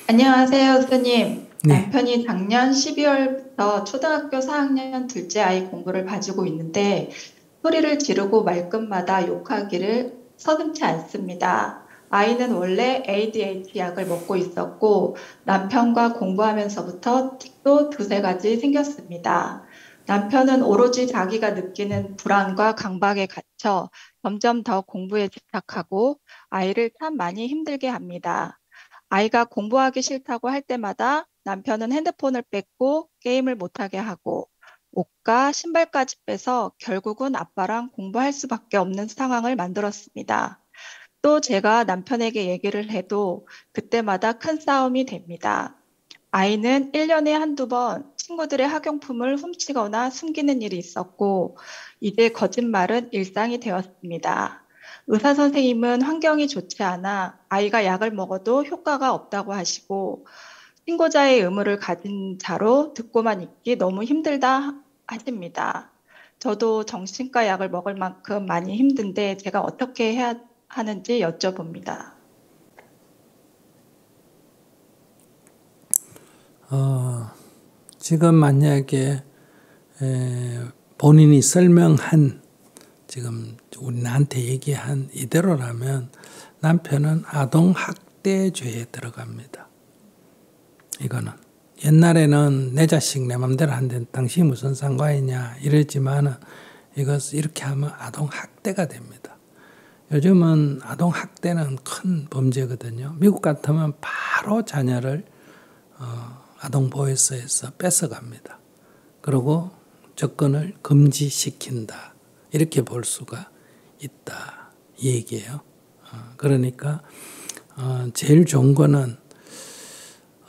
안녕하세요, 교수님. 네. 남편이 작년 12월부터 초등학교 4학년 둘째 아이 공부를 봐주고 있는데 소리를 지르고 말끝마다 욕하기를 서슴지 않습니다. 아이는 원래 ADHD 약을 먹고 있었고 남편과 공부하면서부터 틱도 두세 가지 생겼습니다. 남편은 오로지 자기가 느끼는 불안과 강박에 갇혀 점점 더 공부에 집착하고 아이를 참 많이 힘들게 합니다. 아이가 공부하기 싫다고 할 때마다 남편은 핸드폰을 뺏고 게임을 못하게 하고 옷과 신발까지 빼서 결국은 아빠랑 공부할 수밖에 없는 상황을 만들었습니다. 또 제가 남편에게 얘기를 해도 그때마다 큰 싸움이 됩니다. 아이는 1년에 한두 번 친구들의 학용품을 훔치거나 숨기는 일이 있었고, 이제 거짓말은 일상이 되었습니다. 의사 선생님은 환경이 좋지 않아 아이가 약을 먹어도 효과가 없다고 하시고, 신고자의 의무를 가진 자로 듣고만 있기 너무 힘들다 하십니다. 저도 정신과 약을 먹을 만큼 많이 힘든데 제가 어떻게 해야 하는지 여쭤봅니다. 어, 지금 만약에 본인이 설명한 지금 우리 나한테 얘기한 이대로라면 남편은 아동학대죄에 들어갑니다. 이거는 옛날에는 내 자식 내 맘대로 한데 당신이 무슨 상관이냐 이랬지만은 이것 이렇게 하면 아동학대가 됩니다. 요즘은 아동학대는 큰 범죄거든요. 미국 같으면 바로 자녀를 아동보호소에서 뺏어갑니다. 그리고 접근을 금지시킨다. 이렇게 볼 수가 있다. 이 얘기예요. 그러니까 제일 좋은 거는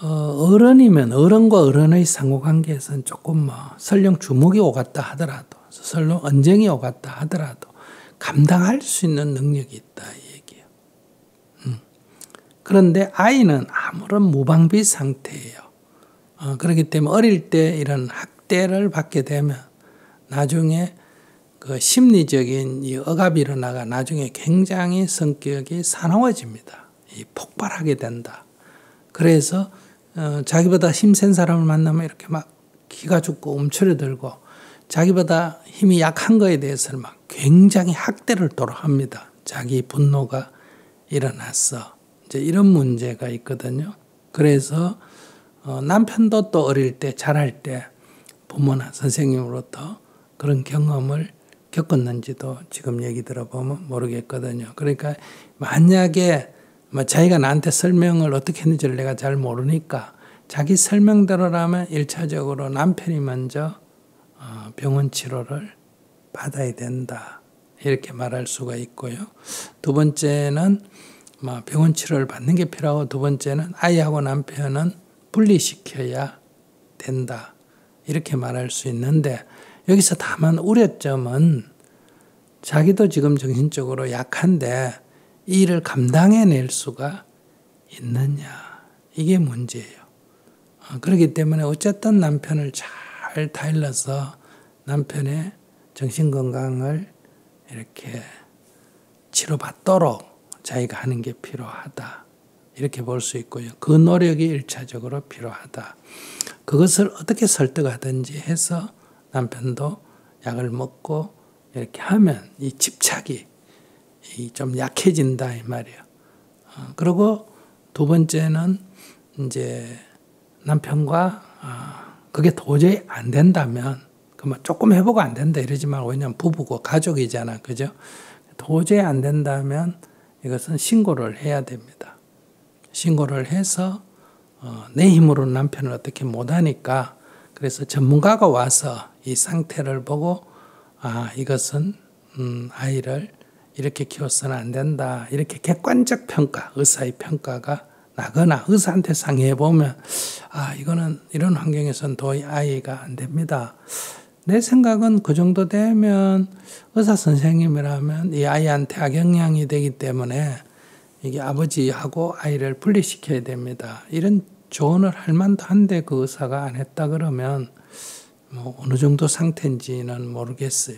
어른이면 어른과 어른의 상호관계에서는 조금 뭐 설령 주먹이 오갔다 하더라도 설령 언쟁이 오갔다 하더라도 감당할 수 있는 능력이 있다. 이 얘기예요. 그런데 아이는 아무런 무방비 상태예요. 그렇기 때문에 어릴 때 이런 학대를 받게 되면 나중에 그 심리적인 이 억압이 일어나가 나중에 굉장히 성격이 사나워집니다. 폭발하게 된다. 그래서 자기보다 힘센 사람을 만나면 이렇게 막 기가 죽고 움츠러들고 자기보다 힘이 약한 거에 대해서는 막 굉장히 학대를 도로합니다. 자기 분노가 일어났어. 이제 이런 문제가 있거든요. 그래서 남편도 또 어릴 때 자랄 때 부모나 선생님으로부터 그런 경험을 겪었는지도 지금 얘기 들어보면 모르겠거든요. 그러니까 만약에 자기가 나한테 설명을 어떻게 했는지를 내가 잘 모르니까 자기 설명대로라면 1차적으로 남편이 먼저 병원 치료를 받아야 된다. 이렇게 말할 수가 있고요. 두 번째는 병원 치료를 받는 게 필요하고 두 번째는 아이하고 남편은 분리시켜야 된다. 이렇게 말할 수 있는데 여기서 다만 우려점은 자기도 지금 정신적으로 약한데 이 일을 감당해낼 수가 있느냐. 이게 문제예요. 그렇기 때문에 어쨌든 남편을 잘 다일러서 남편의 정신건강을 이렇게 치료받도록 자기가 하는 게 필요하다. 이렇게 볼 수 있고요. 그 노력이 1차적으로 필요하다. 그것을 어떻게 설득하든지 해서 남편도 약을 먹고 이렇게 하면 이 집착이 좀 약해진다 이 말이에요. 그리고 두 번째는 이제 남편과 그게 도저히 안 된다면 그뭐 조금 해보고 안 된다 이러지 말고 왜냐면 부부고 가족이잖아, 그죠? 도저히 안 된다면 이것은 신고를 해야 됩니다. 신고를 해서 내 힘으로 남편을 어떻게 못하니까 그래서 전문가가 와서 이 상태를 보고 이것은 아이를 이렇게 키워서는 안 된다. 이렇게 객관적 평가, 의사의 평가가 나거나 의사한테 상의해 보면 이거는 이런 환경에서는 도저히 아이가 안 됩니다. 내 생각은 그 정도 되면 의사 선생님이라면 이 아이한테 악영향이 되기 때문에 이게 아버지하고 아이를 분리시켜야 됩니다. 이런 조언을 할 만도 한데 그 의사가 안 했다 그러면 뭐 어느 정도 상태인지는 모르겠어요.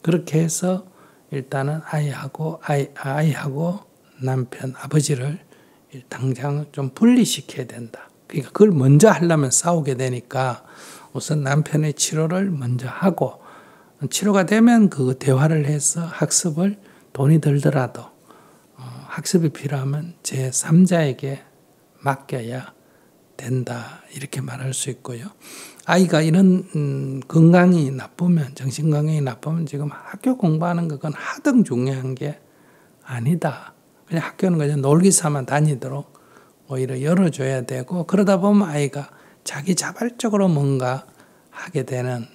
그렇게 해서 일단은 아이하고 남편, 아버지를 당장 좀 분리시켜야 된다. 그러니까 그걸 먼저 하려면 싸우게 되니까 우선 남편의 치료를 먼저 하고 치료가 되면 그 대화를 해서 학습을 돈이 들더라도 학습이 필요하면 제3자에게 맡겨야 된다. 이렇게 말할 수 있고요. 아이가 이런 건강이 나쁘면 정신 건강이 나쁘면 지금 학교 공부하는 그건 하등 중요한 게 아니다. 그냥 학교는 그냥 놀기 삼아 다니도록 오히려 열어줘야 되고 그러다 보면 아이가 자기 자발적으로 뭔가 하게 되는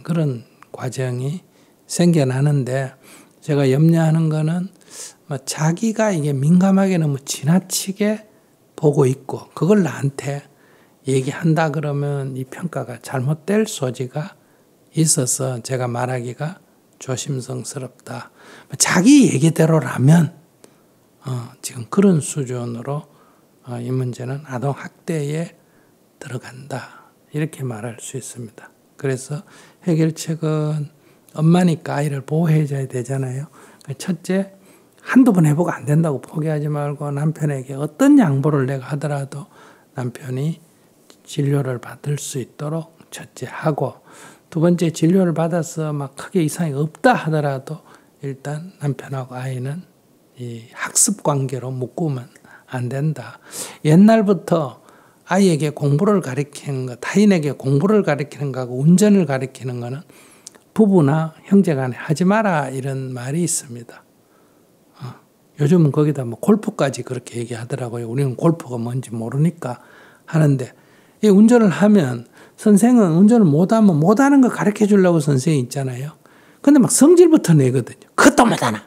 그런 과정이 생겨나는데 제가 염려하는 거는 뭐 자기가 이게 민감하게 너무 지나치게 보고 있고 그걸 나한테 얘기한다 그러면 이 평가가 잘못될 소지가 있어서 제가 말하기가 조심스럽다. 자기 얘기대로라면 지금 그런 수준으로 이 문제는 아동학대에 들어간다. 이렇게 말할 수 있습니다. 그래서 해결책은 엄마니까 아이를 보호해줘야 되잖아요. 첫째, 한두 번 해보고 안 된다고 포기하지 말고 남편에게 어떤 양보를 내가 하더라도 남편이 진료를 받을 수 있도록 첫째 하고 두 번째 진료를 받아서 막 크게 이상이 없다 하더라도 일단 남편하고 아이는 이 학습 관계로 묶으면 안 된다. 옛날부터 아이에게 공부를 가르치는 거, 타인에게 공부를 가르치는 거하고 운전을 가르치는 거는 부부나 형제 간에 하지 마라 이런 말이 있습니다. 요즘은 거기다 뭐 골프까지 그렇게 얘기하더라고요. 우리는 골프가 뭔지 모르니까 하는데 이 운전을 하면 선생은 운전을 못하면 못하는 거 가르쳐 주려고 선생이 있잖아요. 근데 막 성질부터 내거든요. 그것도 못하나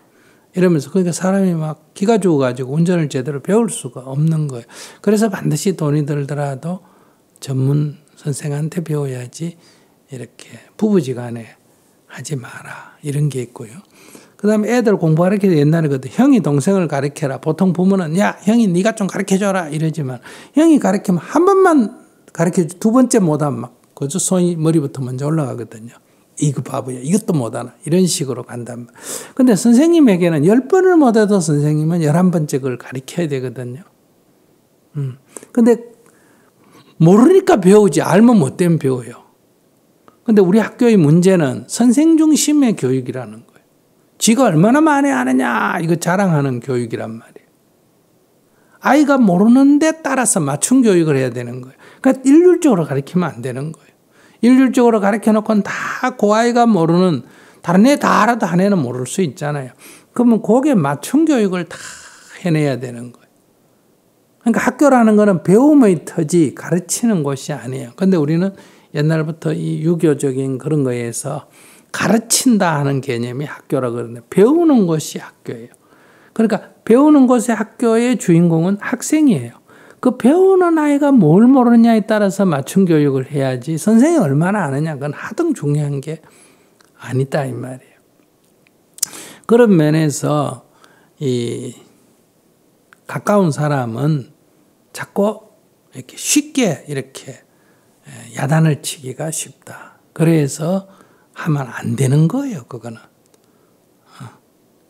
이러면서 그러니까 사람이 막 기가 죽어가지고 운전을 제대로 배울 수가 없는 거예요. 그래서 반드시 돈이 들더라도 전문 선생한테 배워야지 이렇게 부부지간에 하지 마라 이런 게 있고요. 그 다음에 애들 공부 가르칠 때 옛날에 그때 형이 동생을 가르쳐라. 보통 부모는 야 형이 네가 좀 가르쳐줘라 이러지만 형이 가르치면 한 번만 가르쳐줘 두 번째 못하면 막 그저 손이 머리부터 먼저 올라가거든요. 이거 바보야 이것도 못하나 이런 식으로 간단 말이에요. 근데 선생님에게는 10번을 못해도 선생님은 11번째 그걸 가르쳐야 되거든요. 근데 모르니까 배우지 알면 못 되면 배워요. 근데 우리 학교의 문제는 선생 중심의 교육이라는 거예요. 지가 얼마나 많이 아느냐 이거 자랑하는 교육이란 말이에요. 아이가 모르는데 따라서 맞춤 교육을 해야 되는 거예요. 그러니까 일률적으로 가르치면 안 되는 거예요. 일률적으로 가르쳐놓고는 다 그 아이가 모르는 다른 애 다 알아도 한 애는 모를 수 있잖아요. 그러면 거기에 맞춤 교육을 다 해내야 되는 거예요. 그러니까 학교라는 거는 배움의 터지 가르치는 곳이 아니에요. 그런데 우리는 옛날부터 이 유교적인 그런 거에서 가르친다 하는 개념이 학교라고 그러는데 배우는 것이 학교예요. 그러니까 배우는 것의 학교의 주인공은 학생이에요. 그 배우는 아이가 뭘 모르느냐에 따라서 맞춤 교육을 해야지 선생이 얼마나 아느냐 그건 하등 중요한 게 아니다 이 말이에요. 그런 면에서 이 가까운 사람은 자꾸 이렇게 쉽게 이렇게 야단을 치기가 쉽다. 그래서 하면 안 되는 거예요. 그거는.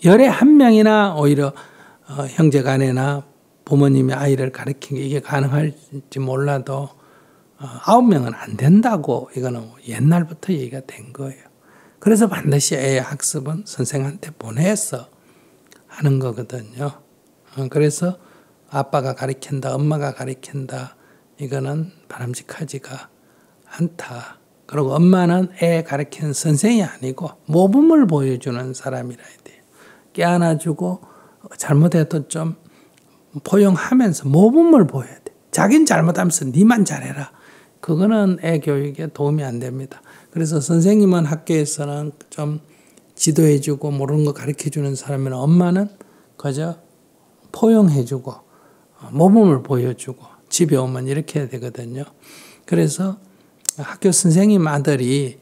열에 한 명이나 오히려 형제간에나 부모님이 아이를 가르치는 게 이게 가능할지 몰라도 9명은 안 된다고 이거는 옛날부터 얘기가 된 거예요. 그래서 반드시 애의 학습은 선생한테 보내서 하는 거거든요. 그래서 아빠가 가르친다, 엄마가 가르친다 이거는 바람직하지가 않다. 그리고 엄마는 애 가르치는 선생이 아니고 모범을 보여주는 사람이라 해야 돼요. 깨안아주고 잘못해도 좀 포용하면서 모범을 보여야 돼. 자기는 잘못하면서 니만 잘해라. 그거는 애 교육에 도움이 안 됩니다. 그래서 선생님은 학교에서는 좀 지도해주고 모르는 거 가르쳐주는 사람이나 엄마는 그저 포용해주고 모범을 보여주고 집에 오면 이렇게 해야 되거든요. 그래서 학교 선생님 아들이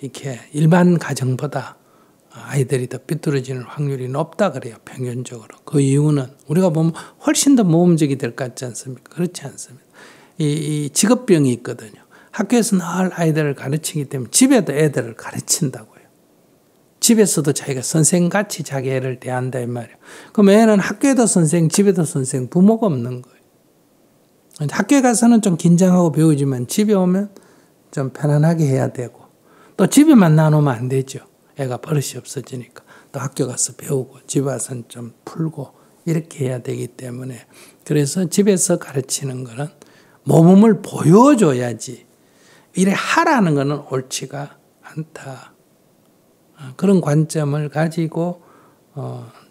이렇게 일반 가정보다 아이들이 더 삐뚤어지는 확률이 높다 그래요. 평균적으로. 그 이유는 우리가 보면 훨씬 더 모범적이 될 것 같지 않습니까? 그렇지 않습니다. 이 직업병이 있거든요. 학교에서 늘 아이들을 가르치기 때문에 집에도 애들을 가르친다고요. 집에서도 자기가 선생같이 자기 애를 대한다 이 말이에요. 그럼 애는 학교에도 선생, 집에도 선생, 부모가 없는 거예요. 학교에 가서는 좀 긴장하고 배우지만 집에 오면 좀 편안하게 해야 되고 또 집에만 놔놓으면 안 되죠. 애가 버릇이 없어지니까 또 학교 가서 배우고 집에 와서는 좀 풀고 이렇게 해야 되기 때문에 그래서 집에서 가르치는 거는 모범을 보여줘야지 이래 하라는 거는 옳지가 않다. 그런 관점을 가지고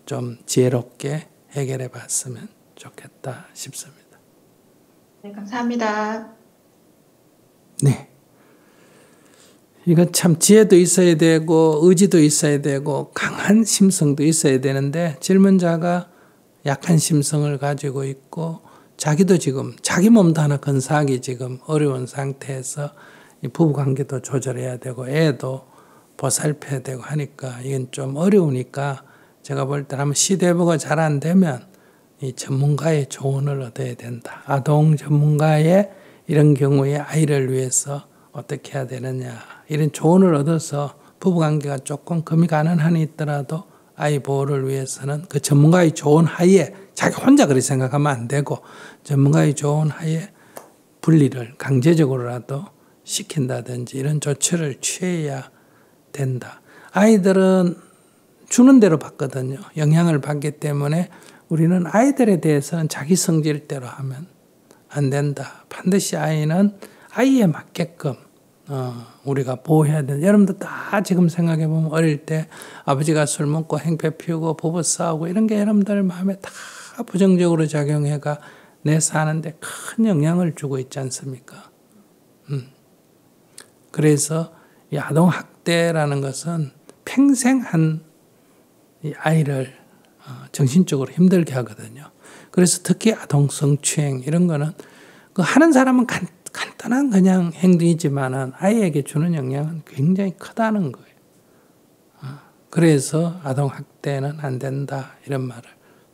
좀 지혜롭게 해결해 봤으면 좋겠다 싶습니다. 네, 감사합니다. 네. 이거 참 지혜도 있어야 되고 의지도 있어야 되고 강한 심성도 있어야 되는데 질문자가 약한 심성을 가지고 있고 자기도 지금 자기 몸도 하나 건사하기 지금 어려운 상태에서 이 부부관계도 조절해야 되고 애도 보살펴야 되고 하니까 이건 좀 어려우니까 제가 볼 때 한번 시대보고 잘 안 되면 이 전문가의 조언을 얻어야 된다. 아동 전문가의 이런 경우에 아이를 위해서 어떻게 해야 되느냐 이런 조언을 얻어서 부부관계가 조금 금이 가는 한이 있더라도 아이 보호를 위해서는 그 전문가의 조언 하에 자기 혼자 그렇게 생각하면 안 되고 전문가의 조언 하에 분리를 강제적으로라도 시킨다든지 이런 조치를 취해야 된다. 아이들은 주는 대로 받거든요. 영향을 받기 때문에 우리는 아이들에 대해서는 자기 성질대로 하면 안 된다. 반드시 아이는 아이에 맞게끔 우리가 보호해야 된다. 여러분들 다 지금 생각해 보면 어릴 때 아버지가 술 먹고 행패 피우고 부부 싸우고 이런 게 여러분들 마음에 다 부정적으로 작용해가 내 사는데 큰 영향을 주고 있지 않습니까? 그래서 이 아동 학대라는 것은 평생 이 아이를 정신적으로 힘들게 하거든요. 그래서 특히 아동 성추행 이런 거는 그 하는 사람은 간단한 그냥 행동이지만은 아이에게 주는 영향은 굉장히 크다는 거예요. 그래서 아동 학대는 안 된다 이런 말을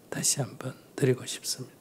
다시 한번 드리고 싶습니다.